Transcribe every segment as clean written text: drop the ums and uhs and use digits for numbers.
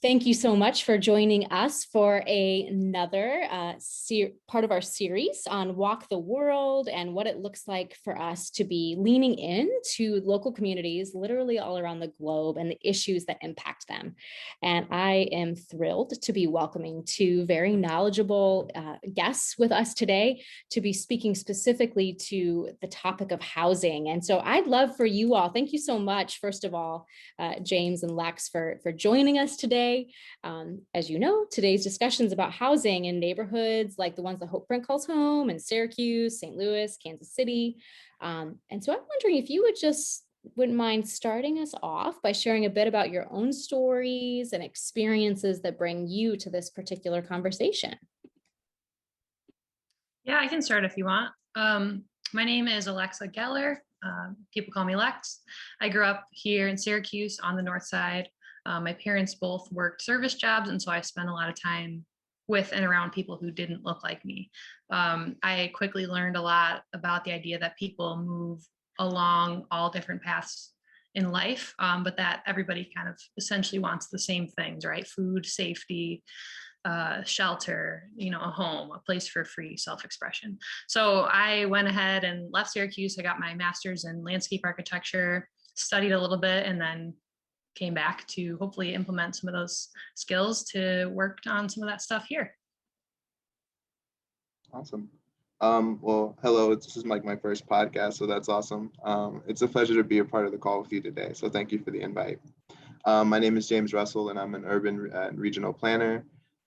Thank you so much for joining us for another part of our series on Walk the World and what it looks like for us to be leaning into local communities literally all around the globe and the issues that impact them. And I am thrilled to be welcoming two very knowledgeable guests with us today to be speaking specifically to the topic of housing. And so I'd love for you all, thank you so much, first of all, James and Lex, for joining us today. As you know, today's discussion is about housing in neighborhoods like the ones that HopePrint calls home in Syracuse, St. Louis, Kansas City. And so I'm wondering if you wouldn't mind starting us off by sharing a bit about your own stories and experiences that bring you to this particular conversation. Yeah, I can start if you want. My name is Alexa Geller. People call me Lex. I grew up here in Syracuse on the north side. My parents both worked service jobs, and so I spent a lot of time with and around people who didn't look like me. I quickly learned a lot about the idea that people move along all different paths in life, but that everybody kind of essentially wants the same things, right? Food, safety, shelter, a home, a place for free self-expression. So I went ahead and left Syracuse. I got my master's in landscape architecture, studied a little bit, and then came back to hopefully implement some of those skills to work on some of that stuff here. Awesome. Well, hello, this is like my first podcast, so that's awesome. It's a pleasure to be a part of the call with you today, so thank you for the invite. My name is James Russell, and I'm an urban and regional planner.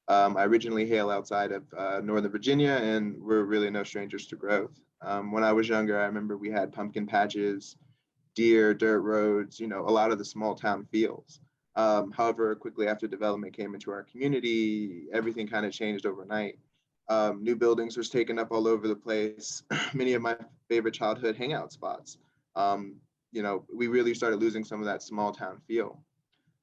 I originally hail outside of Northern Virginia, and we're really no strangers to growth. When I was younger, I remember we had pumpkin patches, deer, dirt roads, a lot of the small town feels. However, quickly after development came into our community, everything kind of changed overnight. New buildings was taken up all over the place. Many of my favorite childhood hangout spots. We really started losing some of that small town feel.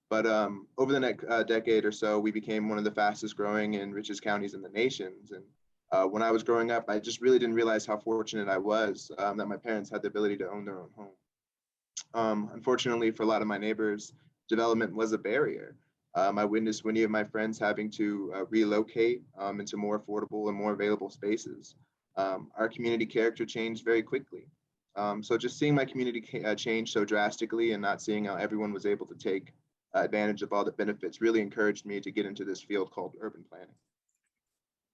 But over the next decade or so, we became one of the fastest growing and richest counties in the nations. And when I was growing up, I just really didn't realize how fortunate I was that my parents had the ability to own their own home. Unfortunately, for a lot of my neighbors, development was a barrier. I witnessed many of my friends having to relocate into more affordable and more available spaces. Our community character changed very quickly. So just seeing my community change so drastically and not seeing how everyone was able to take advantage of all the benefits really encouraged me to get into this field called urban planning.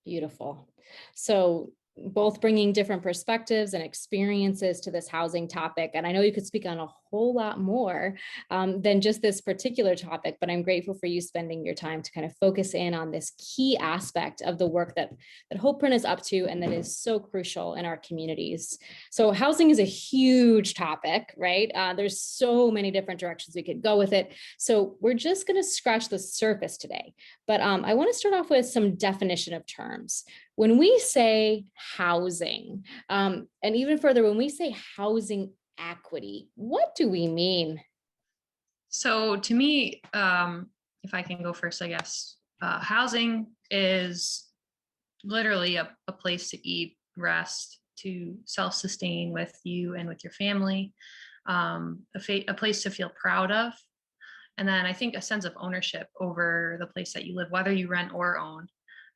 Beautiful. So both bringing different perspectives and experiences to this housing topic. And I know you could speak on a whole lot more than just this particular topic, but I'm grateful for you spending your time to kind of focus in on this key aspect of the work that HopePrint is up to and that is so crucial in our communities. So housing is a huge topic, right? There's so many different directions we could go with it. So we're just going to scratch the surface today. But I want to start off with some definition of terms. When we say housing, and even further, when we say housing equity, what do we mean? So to me, if I can go first, I guess, housing is literally a place to eat, rest, to self-sustain with you and with your family, a place to feel proud of. And then I think a sense of ownership over the place that you live, whether you rent or own.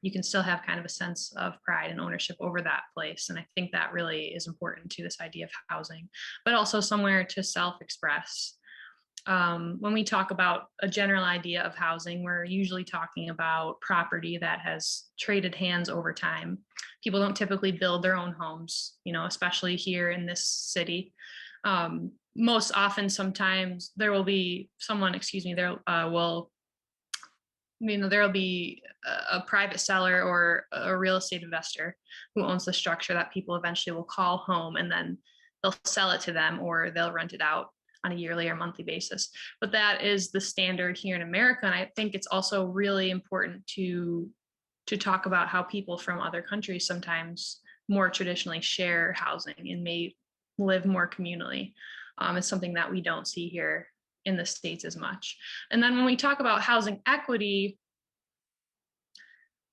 You can still have kind of a sense of pride and ownership over that place. And I think that really is important to this idea of housing, but also somewhere to self-express. When we talk about a general idea of housing, we're usually talking about property that has traded hands over time. People don't typically build their own homes, especially here in this city. Most often, sometimes there will be someone, there'll be a private seller or a real estate investor who owns the structure that people eventually will call home, and then they'll sell it to them or they'll rent it out on a yearly or monthly basis. But that is the standard here in America. And I think it's also really important to talk about how people from other countries sometimes more traditionally share housing and may live more communally. It's something that we don't see here in the States as much. And then when we talk about housing equity,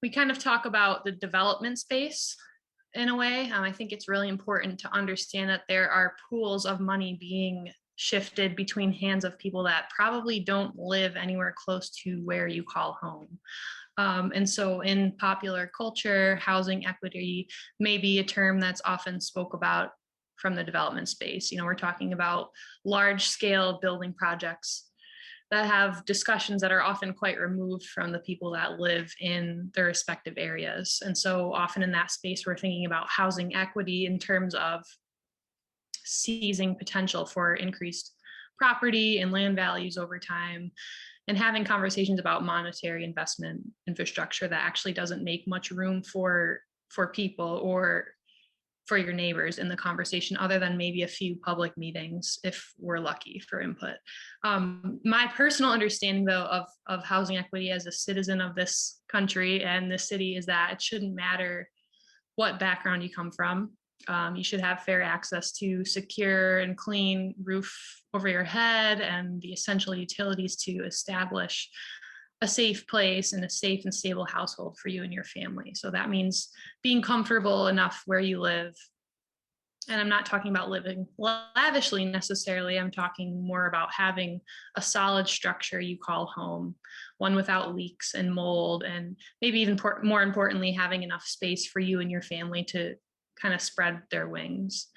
we kind of talk about the development space in a way. I think it's really important to understand that there are pools of money being shifted between hands of people that probably don't live anywhere close to where you call home. And so in popular culture, housing equity may be a term that's often spoke about from the development space. We're talking about large scale building projects that have discussions that are often quite removed from the people that live in their respective areas. And so often in that space, we're thinking about housing equity in terms of seizing potential for increased property and land values over time, and having conversations about monetary investment infrastructure that actually doesn't make much room for people or for your neighbors in the conversation, other than maybe a few public meetings if we're lucky for input. My personal understanding, though, of housing equity as a citizen of this country and this city is that it shouldn't matter what background you come from. You should have fair access to secure and clean roof over your head and the essential utilities to establish a safe place and a safe and stable household for you and your family. So that means being comfortable enough where you live. And I'm not talking about living lavishly necessarily. I'm talking more about having a solid structure you call home, one without leaks and mold, and maybe even more importantly, having enough space for you and your family to kind of spread their wings.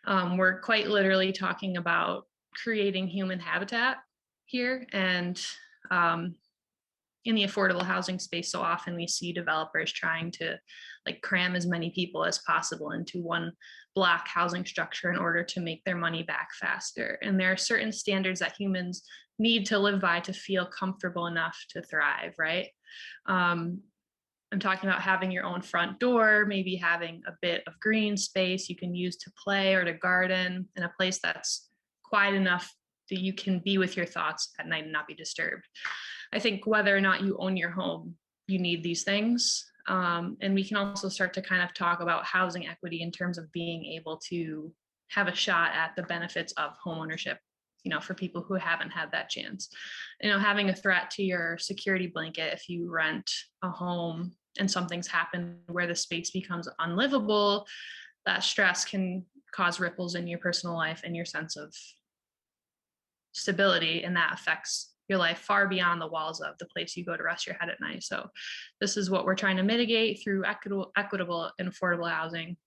We're quite literally talking about creating human habitat here. And in the affordable housing space, so often we see developers trying to cram as many people as possible into one block housing structure in order to make their money back faster. And there are certain standards that humans need to live by to feel comfortable enough to thrive, right? I'm talking about having your own front door, maybe having a bit of green space you can use to play or to garden, in a place that's quiet enough that you can be with your thoughts at night and not be disturbed. I think whether or not you own your home, you need these things. And we can also start to kind of talk about housing equity in terms of being able to have a shot at the benefits of homeownership, for people who haven't had that chance. Having a threat to your security blanket if you rent a home and something's happened where the space becomes unlivable, that stress can cause ripples in your personal life and your sense of stability, and that affects your life far beyond the walls of the place you go to rest your head at night. So this is what we're trying to mitigate through equitable and affordable housing.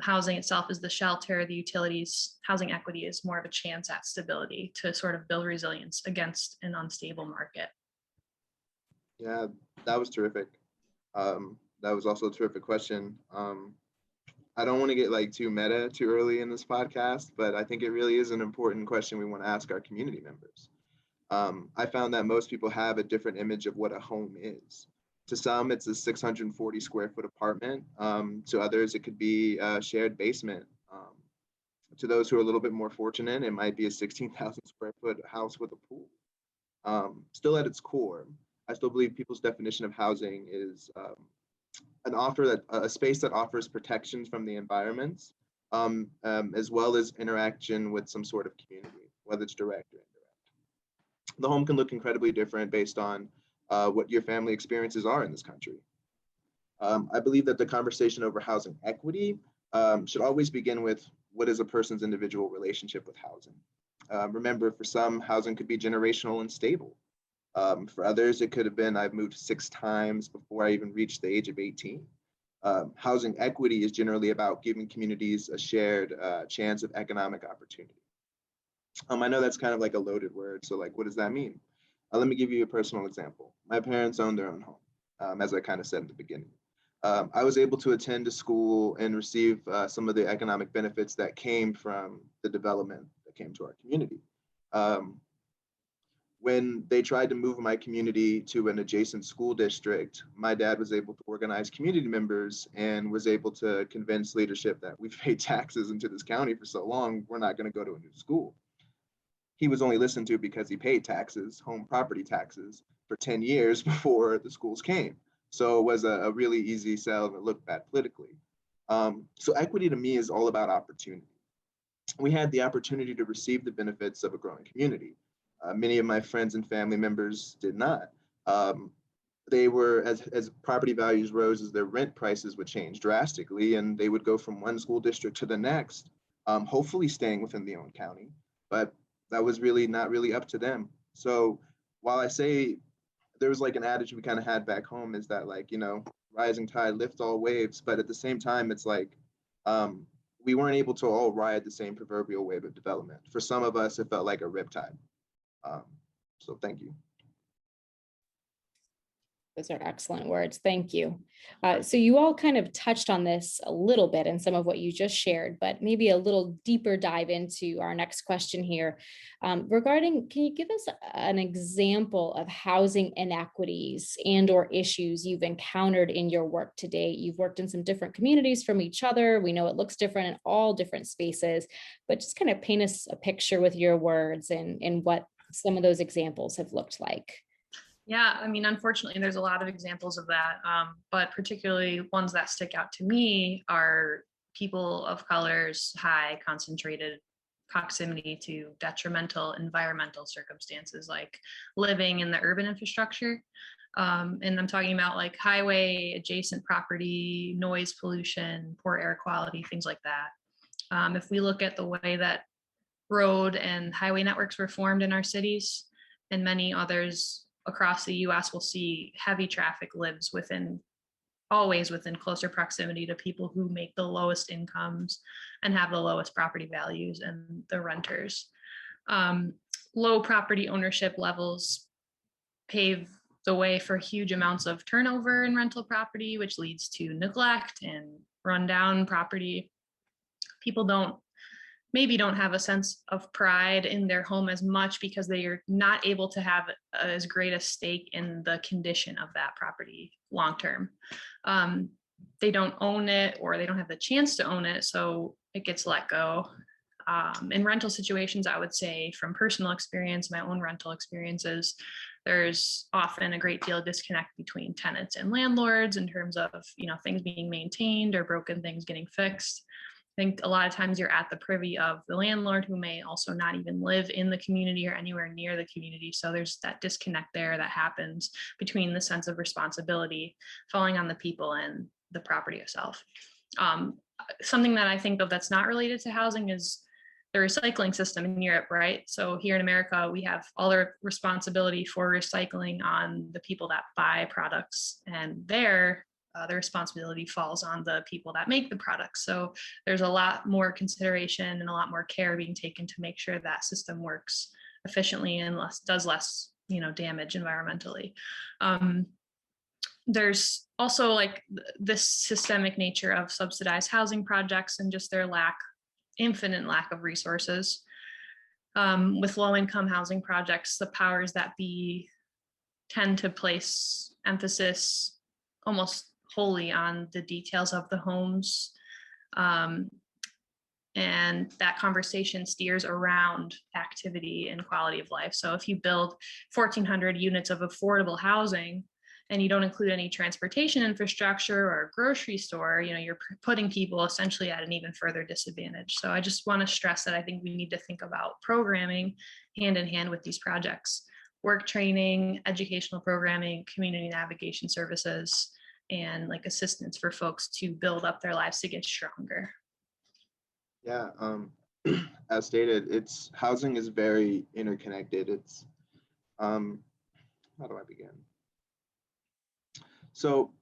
Housing itself is the shelter, the utilities. Housing equity is more of a chance at stability to sort of build resilience against an unstable market. Yeah, that was terrific. That was also a terrific question. I don't want to get too meta too early in this podcast, but I think it really is an important question we want to ask our community members. I found that most people have a different image of what a home is. To some, it's a 640 square foot apartment. To others, it could be a shared basement. To those who are a little bit more fortunate, it might be a 16,000 square foot house with a pool. Still at its core, I still believe people's definition of housing is a space that offers protections from the environment, as well as interaction with some sort of community, whether it's direct or indirect. The home can look incredibly different based on what your family experiences are in this country. I believe that the conversation over housing equity should always begin with what is a person's individual relationship with housing. Remember, for some, housing could be generational and stable. For others, it could have been, I've moved 6 times before I even reached the age of 18. Housing equity is generally about giving communities a shared chance of economic opportunity. I know that's kind of like a loaded word. So what does that mean? Let me give you a personal example. My parents own their own home, as I kind of said at the beginning. I was able to attend a school and receive some of the economic benefits that came from the development that came to our community. When they tried to move my community to an adjacent school district, my dad was able to organize community members and was able to convince leadership that we've paid taxes into this county for so long, we're not going to go to a new school. He was only listened to because he paid taxes, home property taxes, for 10 years before the schools came. So it was a really easy sell and it looked bad politically. So equity to me is all about opportunity. We had the opportunity to receive the benefits of a growing community. Many of my friends and family members did not. They were, as property values rose, as their rent prices would change drastically, and they would go from one school district to the next, hopefully staying within the own county. But that was really not really up to them. So while I say there was like an adage we kind of had back home is that like, rising tide lifts all waves, but at the same time, it's like um, we weren't able to all ride the same proverbial wave of development. For some of us, it felt like a riptide. Um, so thank you. Those are excellent words. Thank you. So you all kind of touched on this a little bit in some of what you just shared, but maybe a little deeper dive into our next question here. Regarding, can you give us an example of housing inequities and or issues you've encountered in your work to date? You've worked in some different communities from each other. We know it looks different in all different spaces, but just kind of paint us a picture with your words and what some of those examples have looked like. Yeah, I mean, unfortunately, there's a lot of examples of that, but particularly ones that stick out to me are people of color's high concentrated proximity to detrimental environmental circumstances, like living in the urban infrastructure. And I'm talking about like highway adjacent property, noise pollution, poor air quality, things like that. If we look at the way that road and highway networks were formed in our cities and many others across the US, will see heavy traffic lives always within closer proximity to people who make the lowest incomes and have the lowest property values and the renters. Low property ownership levels pave the way for huge amounts of turnover in rental property, which leads to neglect and rundown property. People maybe don't have a sense of pride in their home as much because they are not able to have as great a stake in the condition of that property long term. They don't own it or they don't have the chance to own it, so it gets let go. In rental situations, I would say from personal experience, my own rental experiences, there's often a great deal of disconnect between tenants and landlords in terms of things being maintained or broken things getting fixed. I think a lot of times you're at the privy of the landlord, who may also not even live in the community or anywhere near the community. So there's that disconnect there that happens between the sense of responsibility falling on the people and the property itself. Something that I think of that's not related to housing is the recycling system in Europe, right? So here in America, we have all the responsibility for recycling on the people that buy products, and there, the responsibility falls on the people that make the products. So there's a lot more consideration and a lot more care being taken to make sure that system works efficiently and does less, damage environmentally. There's also like this systemic nature of subsidized housing projects and just their infinite lack of resources. With low-income housing projects, the powers that be tend to place emphasis almost wholly on the details of the homes. And that conversation steers around activity and quality of life. So if you build 1,400 units of affordable housing and you don't include any transportation infrastructure or a grocery store, you're putting people essentially at an even further disadvantage. So I just want to stress that I think we need to think about programming hand in hand with these projects: work training, educational programming, community navigation services, and like assistance for folks to build up their lives to get stronger. Yeah, as stated, housing is very interconnected. It's how do I begin? So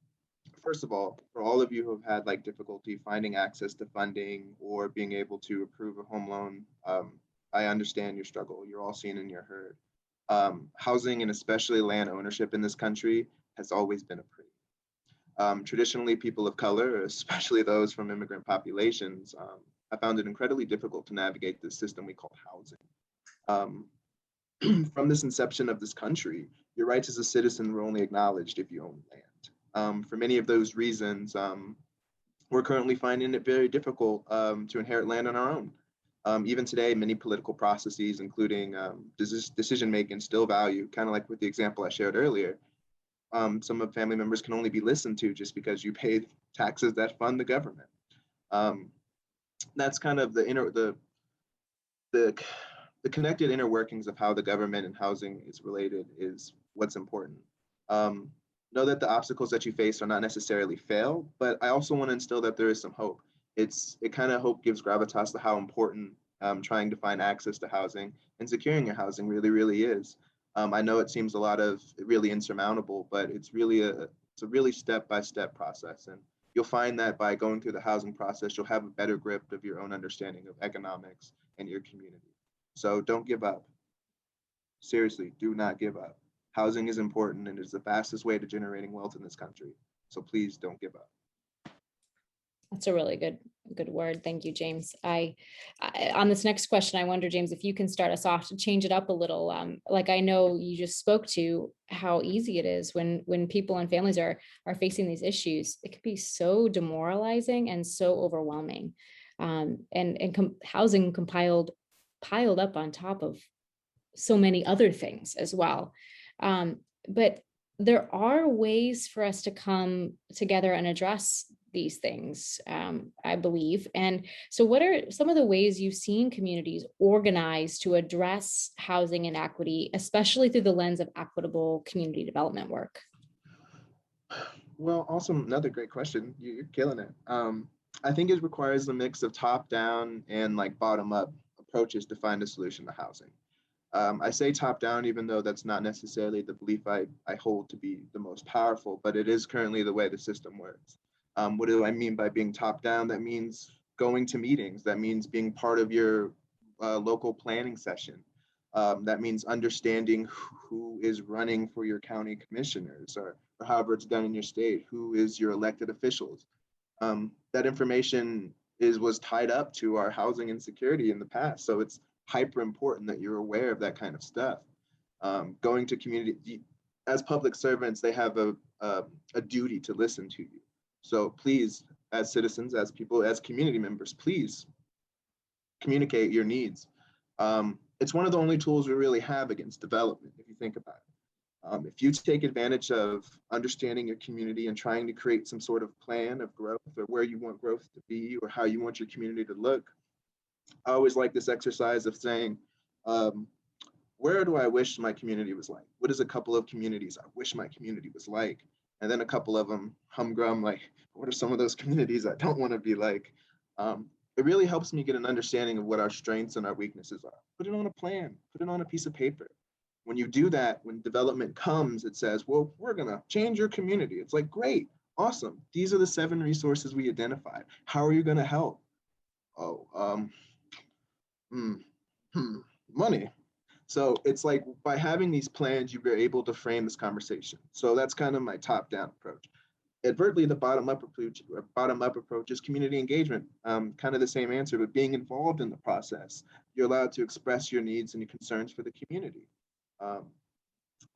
first of all, for all of you who have had like difficulty finding access to funding or being able to approve a home loan, I understand your struggle. You're all seen and you're heard. Housing and especially land ownership in this country has always been a premium. Traditionally, people of color, especially those from immigrant populations, have found it incredibly difficult to navigate this system we call housing. From this inception of this country, your rights as a citizen were only acknowledged if you own land. For many of those reasons, we're currently finding it very difficult to inherit land on our own. Even today, many political processes, including decision-making, still value, kind of like with the example I shared earlier, some of family members can only be listened to just because you pay taxes that fund the government. That's kind of the connected inner workings of how the government and housing is related is what's important. Know that the obstacles that you face are not necessarily fail, but I also want to instill that there is some hope. It kind of hope gives gravitas to how important trying to find access to housing and securing your housing really is. I know it seems really insurmountable, but it's a really step-by-step process. And you'll find that by going through the housing process, you'll have a better grip of your own understanding of economics and your community. So don't give up. Seriously, do not give up. Housing is important and is the fastest way to generating wealth in this country. So please don't give up. That's a really good word. Thank you, James. I on this next question, I wonder, James, if you can start us off to change it up a little. Like I know you just spoke to how easy it is when people and families are facing these issues. It can be so demoralizing and so overwhelming. Housing piled up on top of so many other things as well. But there are ways for us to come together and address these things, I believe. And so what are some of the ways you've seen communities organize to address housing inequity, especially through the lens of equitable community development work? Well, awesome. Another great question. You're killing it. I think it requires a mix of top down and like bottom up approaches to find a solution to housing. I say top down, even though that's not necessarily the belief I hold to be the most powerful, but it is currently the way the system works. What do I mean by being top down? That means going to meetings. That means being part of your local planning session. That means understanding who is running for your county commissioners or however it's done in your state, who is your elected officials. That information was tied up to our housing insecurity in the past. So it's hyper important that you're aware of that kind of stuff. Going to community, as public servants, they have a duty to listen to you. So please, as citizens, as people, as community members, please communicate your needs. It's one of the only tools we really have against development, if you think about it. If you take advantage of understanding your community and trying to create some sort of plan of growth or where you want growth to be or how you want your community to look, I always like this exercise of saying, where do I wish my community was like? What is a couple of communities I wish my community was like? And then a couple of them humdrum, like, what are some of those communities I don't want to be like? It really helps me get an understanding of what our strengths and our weaknesses are. Put it on a plan, put it on a piece of paper. When you do that, when development comes, it says, well, we're gonna change your community. It's like, great, awesome. These are the 7 resources we identified. How are you gonna help? Oh, money. So it's like by having these plans, you were able to frame this conversation. So that's kind of my top-down approach. Advertently, the bottom-up approach is community engagement. Kind of the same answer, but being involved in the process. You're allowed to express your needs and your concerns for the community. I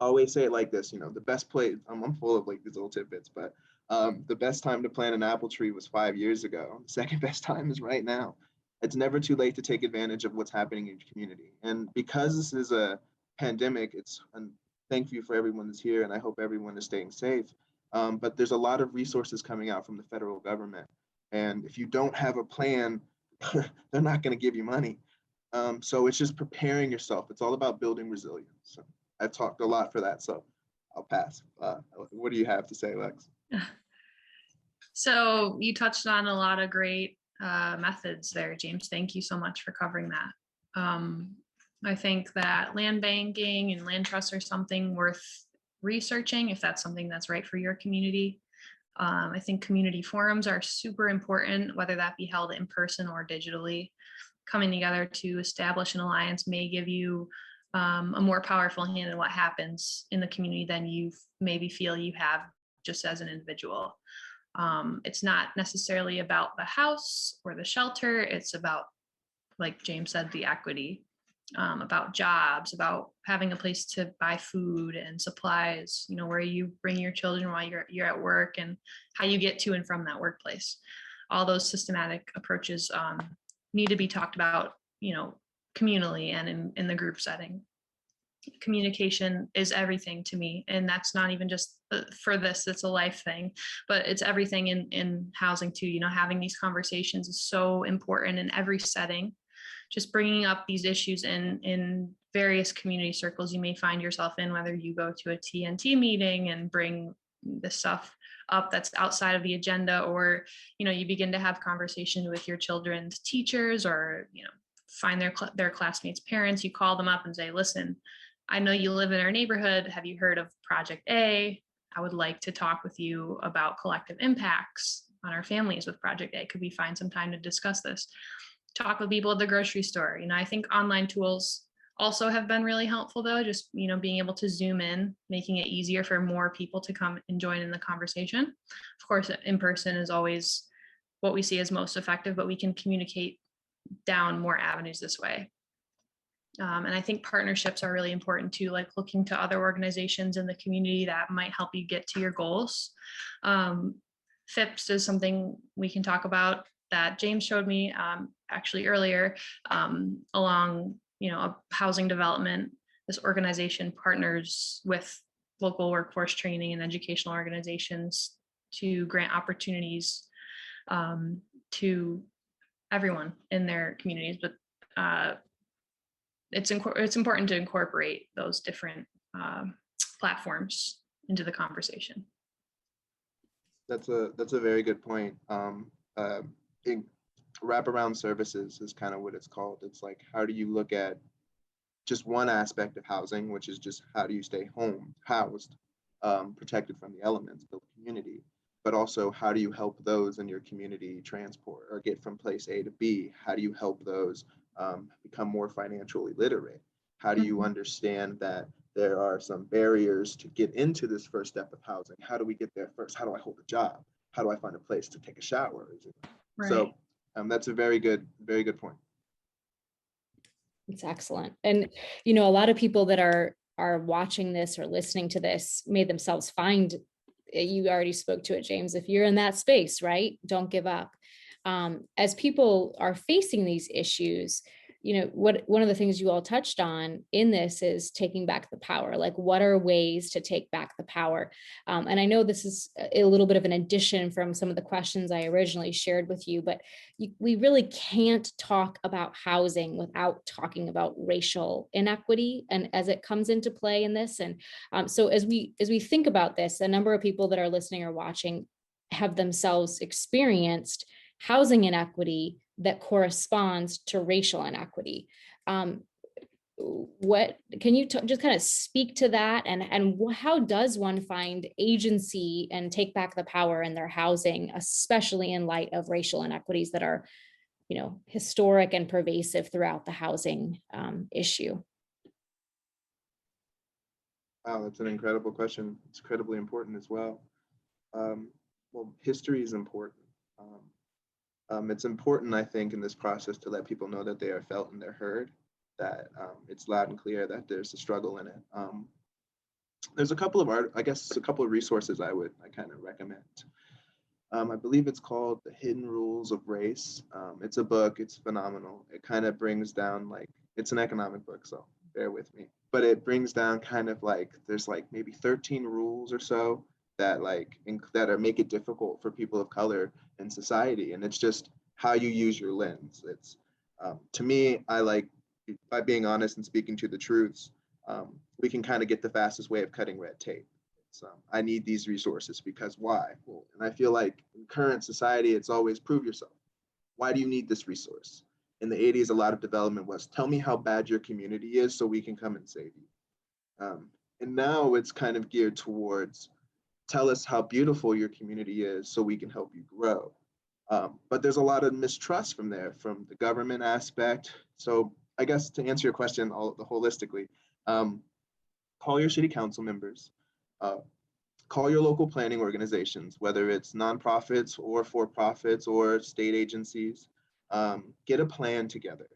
always say it like this, the best place, I'm full of like these little tidbits, but the best time to plant an apple tree was 5 years ago. The second best time is right now. It's never too late to take advantage of what's happening in your community. And because this is a pandemic, and thank you for everyone that's here, and I hope everyone is staying safe. But there's a lot of resources coming out from the federal government. And if you don't have a plan, they're not going to give you money. So it's just preparing yourself. It's all about building resilience. So I've talked a lot for that, so I'll pass. What do you have to say, Lex? So you touched on a lot of great methods there, James. Thank you so much for covering that. I think that land banking and land trusts are something worth researching if that's something that's right for your community. I think community forums are super important, whether that be held in person or digitally. Coming together to establish an alliance may give you a more powerful hand in what happens in the community than you maybe feel you have just as an individual. It's not necessarily about the house or the shelter. It's about, like James said, the equity, about jobs, about having a place to buy food and supplies, where you bring your children while you're at work and how you get to and from that workplace. All those systematic approaches need to be talked about, communally and in the group setting. Communication is everything to me, and that's not even just for this, it's a life thing, but it's everything in housing too. Having these conversations is so important in every setting. Just bringing up these issues in various community circles you may find yourself in, whether you go to a TNT meeting and bring the stuff up that's outside of the agenda, or you begin to have conversations with your children's teachers or find their classmates' parents. You call them up and say, listen, I know you live in our neighborhood. Have you heard of Project A? I would like to talk with you about collective impacts on our families with Project A. Could we find some time to discuss this? Talk with people at the grocery store. I think online tools also have been really helpful, though, just, being able to zoom in, making it easier for more people to come and join in the conversation. Of course, in person is always what we see as most effective, but we can communicate down more avenues this way. And I think partnerships are really important too, like looking to other organizations in the community that might help you get to your goals. FIPS is something we can talk about that James showed me actually earlier along, a housing development. This organization partners with local workforce training and educational organizations to grant opportunities to everyone in their communities, but it's important to incorporate those different platforms into the conversation. That's a very good point. Wraparound services is kind of what it's called. It's like, how do you look at just one aspect of housing, which is just how do you stay housed, protected from the elements, build community, but also how do you help those in your community transport or get from place A to B? How do you help those become more financially literate? How do you understand that there are some barriers to get into this first step of housing? How do we get there first? How do I hold a job? How do I find a place to take a shower? Right. So that's a very good point. It's excellent. And, a lot of people that are watching this or listening to this may themselves find, you already spoke to it, James, if you're in that space, right? Don't give up. As people are facing these issues, one of the things you all touched on in this is taking back the power. Like, what are ways to take back the power? And I know this is a little bit of an addition from some of the questions I originally shared with you, but we really can't talk about housing without talking about racial inequity and as it comes into play in this. And so as we think about this, a number of people that are listening or watching have themselves experienced housing inequity that corresponds to racial inequity. What can you just kind of speak to that, and how does one find agency and take back the power in their housing, especially in light of racial inequities that are, historic and pervasive throughout the housing issue? Wow, that's an incredible question. It's incredibly important as well. Well, history is important. It's important, I think, in this process to let people know that they are felt and they're heard, that it's loud and clear that there's a struggle in it. There's a couple of resources I kind of recommend. I believe it's called The Hidden Rules of Race. It's a book, it's phenomenal. It kind of brings down, it's an economic book, so bear with me. But it brings down kind of there's maybe 13 rules or so that make it difficult for people of color in society. And it's just how you use your lens. It's to me, by being honest and speaking to the truths, we can kind of get the fastest way of cutting red tape. I need these resources because why? Well, and I feel like in current society, it's always prove yourself. Why do you need this resource? In the 80s, a lot of development was tell me how bad your community is so we can come and save you. And now it's kind of geared towards tell us how beautiful your community is so we can help you grow. But there's a lot of mistrust from the government aspect. So I guess to answer your question holistically, call your city council members, call your local planning organizations, whether it's nonprofits or for-profits or state agencies, get a plan together.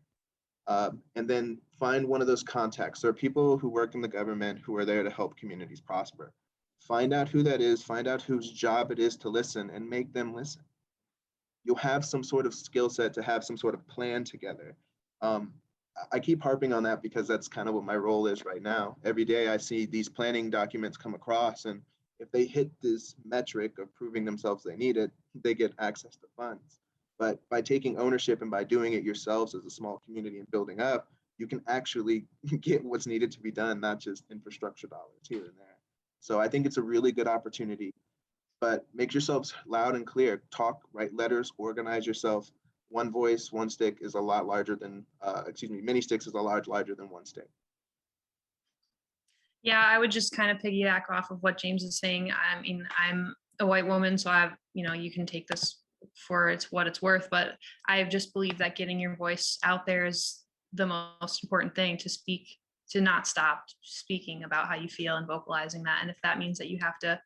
And then find one of those contacts. There are people who work in the government who are there to help communities prosper. Find out who that is, find out whose job it is to listen, and make them listen. You'll have some sort of skill set to have some sort of plan together. I keep harping on that because that's kind of what my role is right now. Every day I see these planning documents come across, and if they hit this metric of proving themselves they need it, they get access to funds. But by taking ownership and by doing it yourselves as a small community and building up, you can actually get what's needed to be done, not just infrastructure dollars here and there. So I think it's a really good opportunity, but make yourselves loud and clear. Talk, write letters, organize yourself. one voice, one stick is a lot larger than, many sticks is a lot larger than one stick. Yeah, I would just kind of piggyback off of what James is saying. I mean, I'm a white woman, so you can take this for what it's worth, but I just believe that getting your voice out there is the most important thing, to speak, to not stop speaking about how you feel and vocalizing that. And if that means that you have to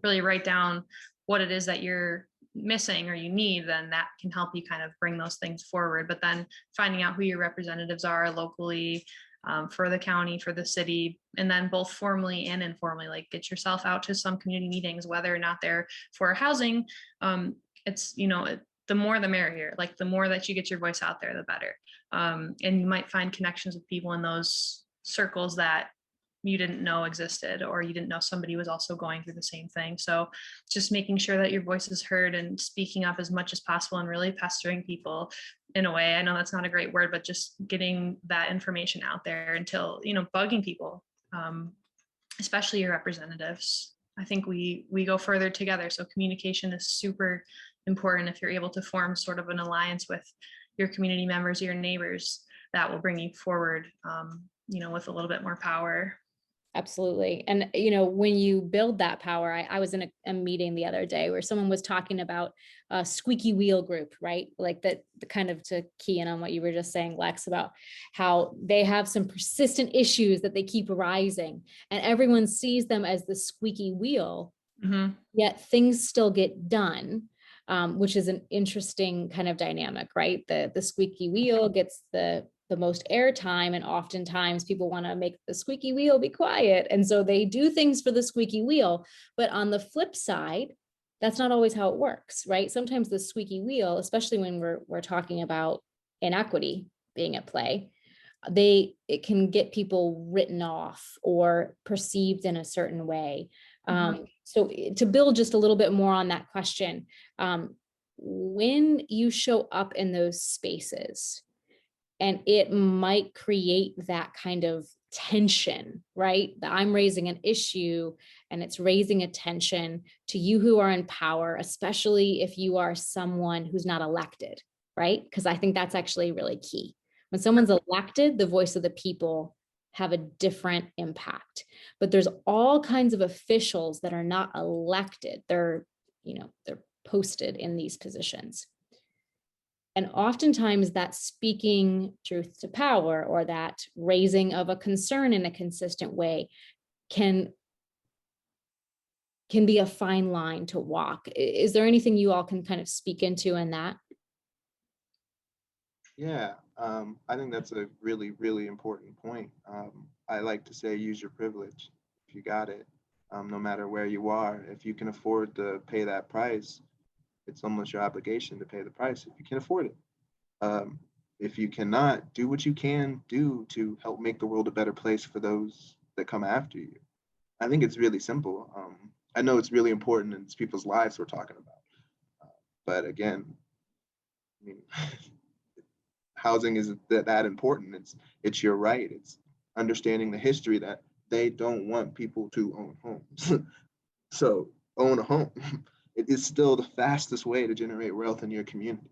really write down what it is that you're missing or you need, then that can help you kind of bring those things forward. But then finding out who your representatives are locally, for the county, for the city, and then both formally and informally, like get yourself out to some community meetings, whether or not they're for housing. It's, the more the merrier, like the more that you get your voice out there, the better. And you might find connections with people in those circles that you didn't know existed, or you didn't know somebody was also going through the same thing. So just making sure that your voice is heard and speaking up as much as possible, and really pestering people in a way. I know that's not a great word, but just getting that information out there until, bugging people, especially your representatives. I think we go further together. So communication is super important. If you're able to form sort of an alliance with your community members, your neighbors, that will bring you forward, with a little bit more power. Absolutely. And, when you build that power, I was in a meeting the other day where someone was talking about a squeaky wheel group, right? Like that, kind of to key in on what you were just saying, Lex, about how they have some persistent issues that they keep arising, and everyone sees them as the squeaky wheel, yet things still get done. Which is an interesting kind of dynamic, right? The squeaky wheel gets the most airtime, and oftentimes people want to make the squeaky wheel be quiet, and so they do things for the squeaky wheel. But on the flip side, that's not always how it works, right? Sometimes the squeaky wheel, especially when we're talking about inequity being at play, it can get people written off or perceived in a certain way. So to build just a little bit more on that question, when you show up in those spaces, and it might create that kind of tension, right? That I'm raising an issue and it's raising attention to you who are in power, especially if you are someone who's not elected, right? Because I think that's actually really key. When someone's elected, the voice of the people have a different impact. But there's all kinds of officials that are not elected. They're posted in these positions. And oftentimes that speaking truth to power, or that raising of a concern in a consistent way, can be a fine line to walk. Is there anything you all can kind of speak into in that? Yeah, I think that's a really, really important point. I like to say, use your privilege if you got it, no matter where you are. If you can afford to pay that price, it's almost your obligation to pay the price if you can afford it. If you cannot, do what you can do to help make the world a better place for those that come after you. I think it's really simple. I know it's really important, and it's people's lives we're talking about. But again, I mean, housing is that important. It's your right. It's understanding the history that they don't want people to own homes. So own a home. It is still the fastest way to generate wealth in your community.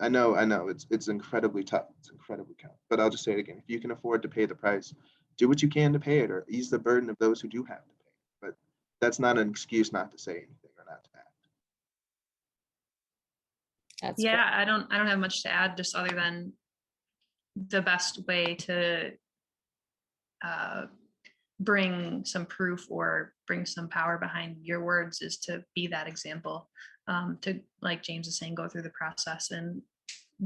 I know, it's incredibly tough. It's incredibly tough. But I'll just say it again. If you can afford to pay the price, do what you can to pay it, or ease the burden of those who do have to pay it. But that's not an excuse not to say anything or not to act. That's Yeah, great. I don't have much to add, just other than the best way to bring some proof or bring some power behind your words is to be that example, to, like James is saying, go through the process and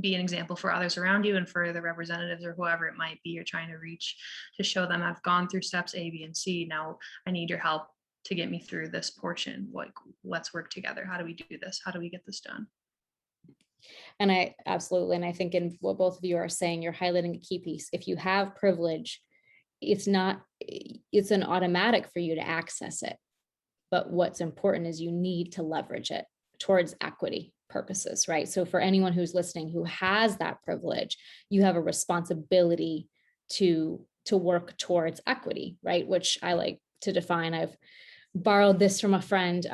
be an example for others around you and for the representatives or whoever it might be you're trying to reach, to show them I've gone through steps A, B, and C. Now I need your help to get me through this portion. Like, let's work together. How do we do this? How do we get this done? And I absolutely, and I think in what both of you are saying, you're highlighting a key piece. If you have privilege, it's an automatic for you to access it. But what's important is you need to leverage it towards equity purposes, right? So for anyone who's listening who has that privilege, you have a responsibility to work towards equity, right? Which I like to define. I've borrowed this from a friend,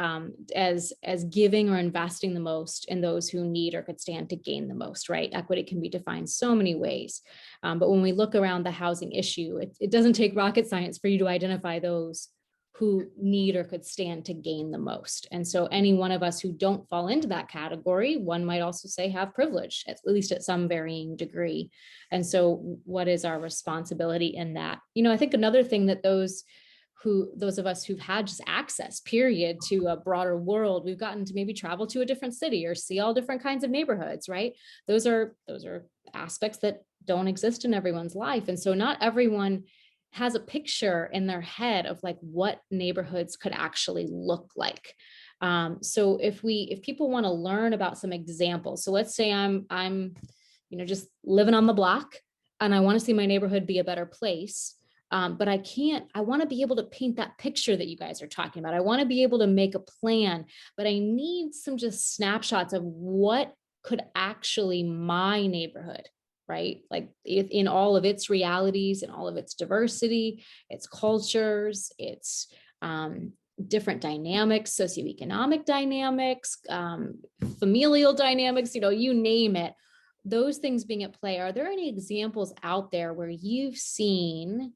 as giving or investing the most in those who need or could stand to gain the most, right? Equity can be defined so many ways. But when we look around the housing issue, it doesn't take rocket science for you to identify those who need or could stand to gain the most. And so any one of us who don't fall into that category, one might also say have privilege, at least at some varying degree. And so what is our responsibility in that? I think another thing that those of us who've had just access, period, to a broader world, we've gotten to maybe travel to a different city or see all different kinds of neighborhoods, right? Those are aspects that don't exist in everyone's life. And so not everyone has a picture in their head of like what neighborhoods could actually look like. So if people want to learn about some examples, so let's say I'm just living on the block and I want to see my neighborhood be a better place. But I want to be able to paint that picture that you guys are talking about. I want to be able to make a plan, but I need some just snapshots of what could actually my neighborhood, right? Like in all of its realities and all of its diversity, its cultures, its different dynamics, socioeconomic dynamics, familial dynamics, you name it, those things being at play. Are there any examples out there where you've seen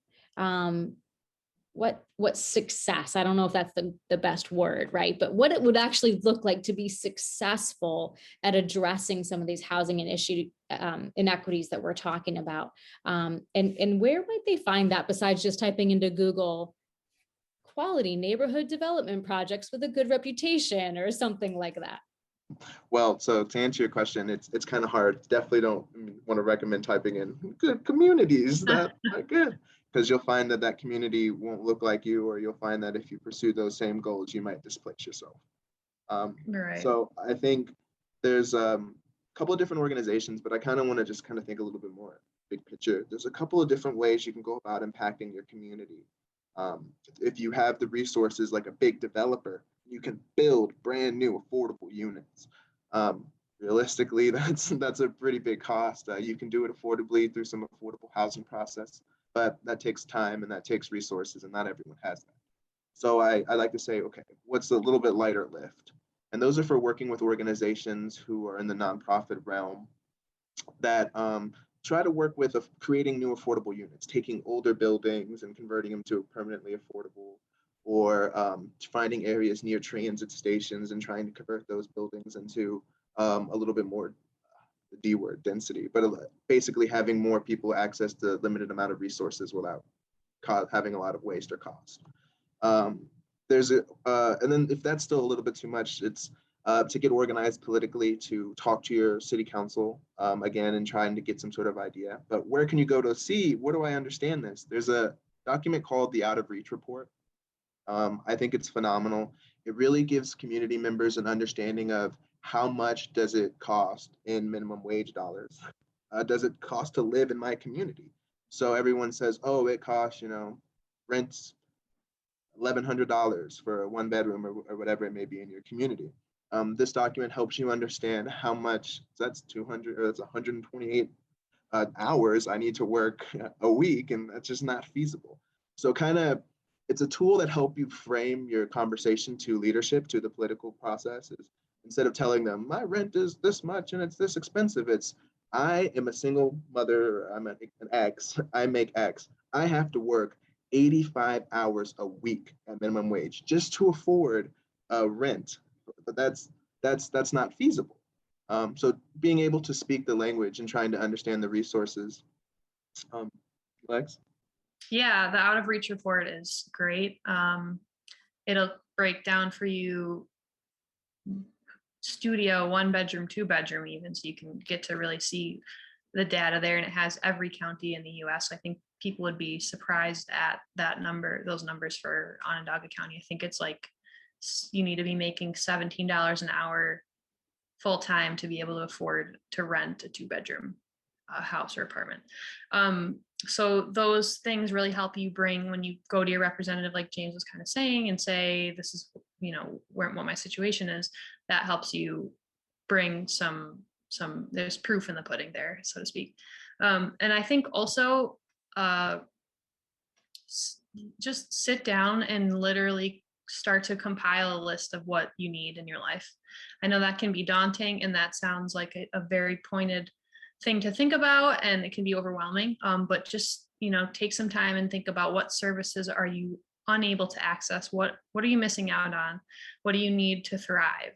what success, I don't know if that's the best word, right? But what it would actually look like to be successful at addressing some of these housing and issue inequities that we're talking about. And where might they find that besides just typing into Google quality neighborhood development projects with a good reputation or something like that? Well, so to answer your question, it's kind of hard. Definitely don't want to recommend typing in good communities that are good, because you'll find that community won't look like you, or you'll find that if you pursue those same goals, you might displace yourself. Right. So I think there's a couple of different organizations, but I kind of want to just kind of think a little bit more big picture. There's a couple of different ways you can go about impacting your community. If you have the resources like a big developer, you can build brand new affordable units. Realistically, that's a pretty big cost. You can do it affordably through some affordable housing process, but that takes time and that takes resources, and not everyone has that. So I like to say, okay, what's a little bit lighter lift? And those are for working with organizations who are in the nonprofit realm that try to work with creating new affordable units, taking older buildings and converting them to permanently affordable, or finding areas near transit stations and trying to convert those buildings into a little bit more the D word, density, but basically having more people access to limited amount of resources without having a lot of waste or cost. And then if that's still a little bit too much, it's to get organized politically, to talk to your city council again and trying to get some sort of idea. But where can you go to see, where do I understand this? There's a document called the Out of Reach Report. I think it's phenomenal. It really gives community members an understanding of how much does it cost in minimum wage dollars? Does it cost to live in my community? So everyone says, oh, it costs, rent's $1,100 for a one bedroom or whatever it may be in your community. This document helps you understand how much, that's 200 or that's 128 hours I need to work a week, and that's just not feasible. So it's a tool that helps you frame your conversation to leadership, to the political processes. Instead of telling them my rent is this much and it's this expensive, it's I am a single mother, I'm an X, I make X. I have to work 85 hours a week at minimum wage just to afford rent. But that's not feasible. So being able to speak the language and trying to understand the resources. Lex? Yeah, the Out of Reach report is great. It'll break down for you studio, 1 bedroom, 2 bedroom even, so you can get to really see the data there, and it has every county in the US. I think people would be surprised at those numbers for Onondaga County. I think it's like you need to be making $17 an hour full time to be able to afford to rent a 2 bedroom house or apartment. So those things really help you bring, when you go to your representative, like James was kind of saying, and say, this is, what my situation is, that helps you bring some, there's proof in the pudding there, so to speak. And I think also just sit down and literally start to compile a list of what you need in your life. I know that can be daunting, and that sounds like a very pointed thing to think about, and it can be overwhelming. But just, take some time and think about what services are you unable to access? What are you missing out on? What do you need to thrive?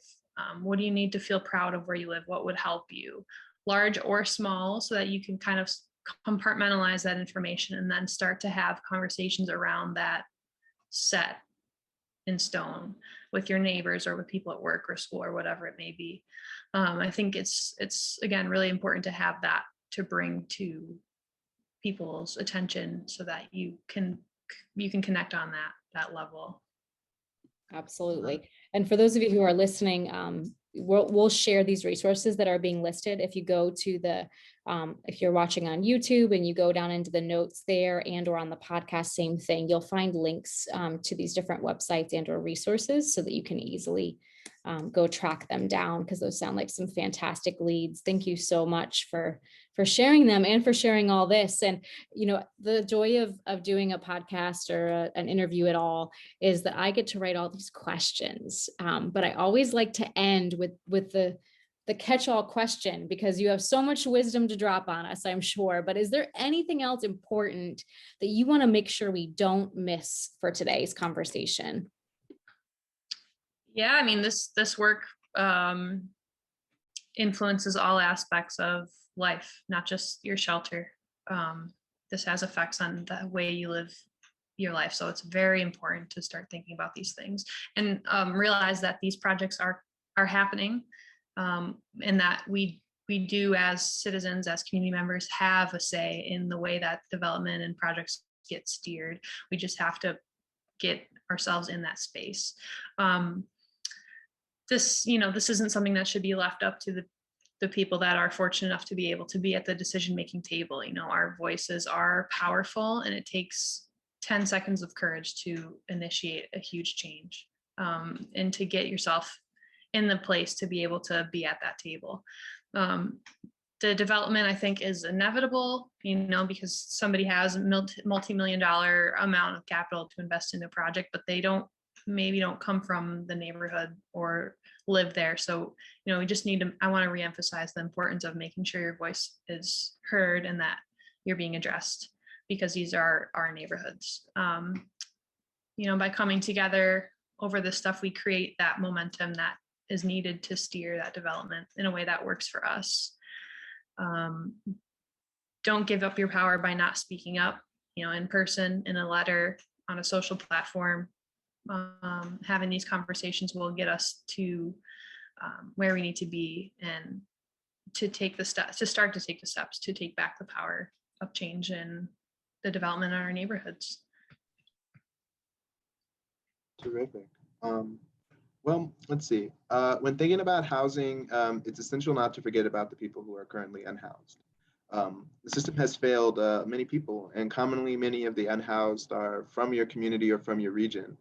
What do you need to feel proud of where you live? What would help you, large or small, so that you can kind of compartmentalize that information and then start to have conversations around that set in stone with your neighbors or with people at work or school or whatever it may be. I think it's again really important to have that to bring to people's attention so that you can connect on that level. Absolutely. And for those of you who are listening, we'll share these resources that are being listed. If you go to if you're watching on YouTube and you go down into the notes there and or on the podcast, same thing, you'll find links to these different websites and or resources so that you can easily go track them down, because those sound like some fantastic leads. Thank you so much for sharing them and for sharing all this. And, the joy of doing a podcast or an interview at all is that I get to write all these questions. But I always like to end with the catch-all question, because you have so much wisdom to drop on us, I'm sure. But is there anything else important that you want to make sure we don't miss for today's conversation? Yeah, I mean, this work influences all aspects of life, not just your shelter. This has effects on the way you live your life. So it's very important to start thinking about these things and realize that these projects are happening, and that we do, as citizens, as community members, have a say in the way that development and projects get steered. We just have to get ourselves in that space. This isn't something that should be left up to the people that are fortunate enough to be able to be at the decision-making table. Our voices are powerful, and it takes 10 seconds of courage to initiate a huge change, and to get yourself in the place to be able to be at that table. The development, I think, is inevitable, because somebody has a multi-million-dollar amount of capital to invest in a project, but they maybe don't come from the neighborhood or live there. So, we just I want to reemphasize the importance of making sure your voice is heard and that you're being addressed, because these are our neighborhoods. By coming together over this stuff, we create that momentum that is needed to steer that development in a way that works for us. Don't give up your power by not speaking up, in person, in a letter, on a social platform. Having these conversations will get us to where we need to be, and to take the steps, to start to take the steps to take back the power of change in the development in our neighborhoods. Terrific. Well, let's see. When thinking about housing, it's essential not to forget about the people who are currently unhoused. The system has failed many people, and commonly many of the unhoused are from your community or from your region.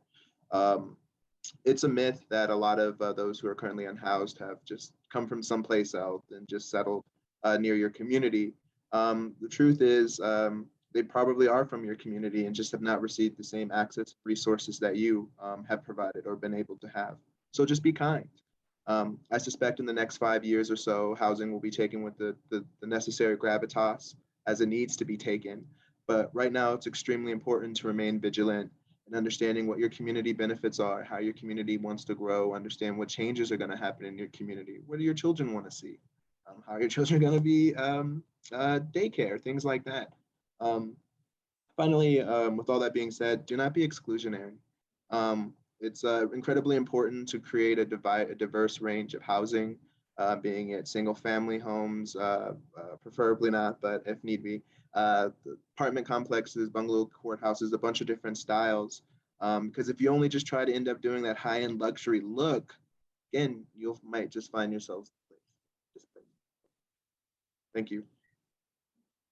It's a myth that a lot of those who are currently unhoused have just come from someplace else and just settled near your community. The truth is, they probably are from your community and just have not received the same access resources that you have provided or been able to have. So just be kind. I suspect in the next 5 years or so, housing will be taken with the necessary gravitas as it needs to be taken. But right now, it's extremely important to remain vigilant and understanding what your community benefits are, how your community wants to grow, understand what changes are going to happen in your community. What do your children want to see? How are your children going to be daycare, things like that. Finally, with all that being said, do not be exclusionary. It's incredibly important to create a diverse range of housing, being it single family homes, preferably not, but if need be, apartment complexes, bungalow courthouses, a bunch of different styles. Because if you only just try to end up doing that high-end luxury look, again, you might just find yourselves displaced. Thank you.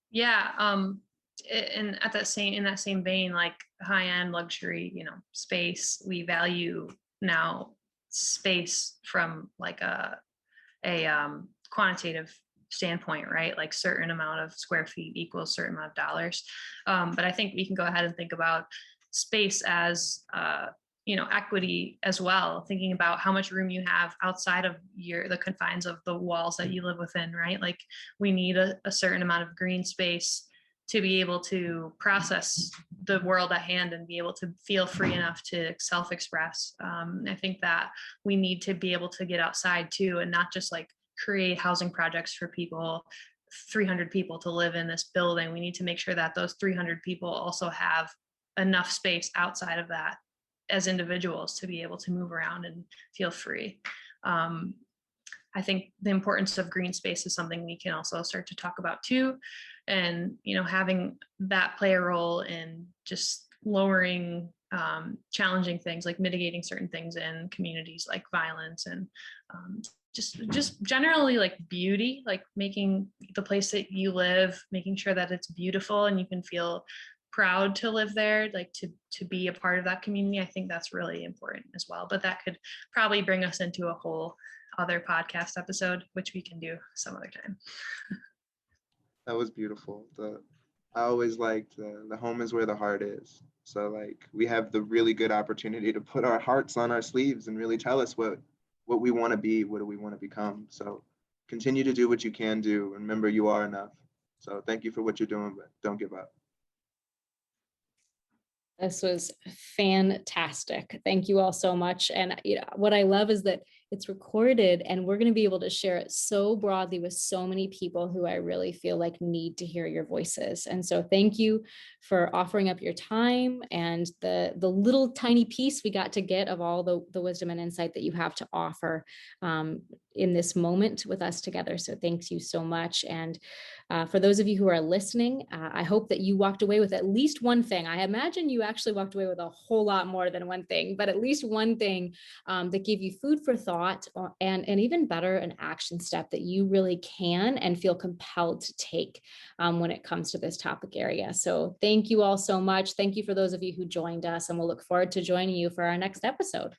Yeah. And in that same vein, like high-end luxury, space, we value now space from like a quantitative standpoint, right? Like certain amount of square feet equals certain amount of dollars. But I think we can go ahead and think about space as equity as well, thinking about how much room you have outside of the confines of the walls that you live within, right? Like we need a certain amount of green space to be able to process the world at hand and be able to feel free enough to self-express. I think that we need to be able to get outside too, and not just like create housing projects for people, 300 people to live in this building. We need to make sure that those 300 people also have enough space outside of that as individuals to be able to move around and feel free. I think the importance of green space is something we can also start to talk about too. And, having that play a role in just lowering, challenging things, like mitigating certain things in communities like violence and just generally like beauty, like making the place that you live, making sure that it's beautiful and you can feel proud to live there, like to be a part of that community. I think that's really important as well. But that could probably bring us into a whole other podcast episode, which we can do some other time. That was beautiful. I always liked the home is where the heart is. So like we have the really good opportunity to put our hearts on our sleeves and really tell us what we want to be, what do we want to become. So continue to do what you can do. Remember, you are enough. So thank you for what you're doing, but don't give up. This was fantastic. Thank you all so much. And what I love is that it's recorded and we're going to be able to share it so broadly with so many people who I really feel like need to hear your voices. And so thank you for offering up your time and the little tiny piece we got to get of all the wisdom and insight that you have to offer in this moment with us together. So thanks you so much. And for those of you who are listening, I hope that you walked away with at least one thing. I imagine you actually walked away with a whole lot more than one thing, but at least one thing that gave you food for thought and even better, an action step that you really can and feel compelled to take when it comes to this topic area. So thank you all so much. Thank you for those of you who joined us, and we'll look forward to joining you for our next episode.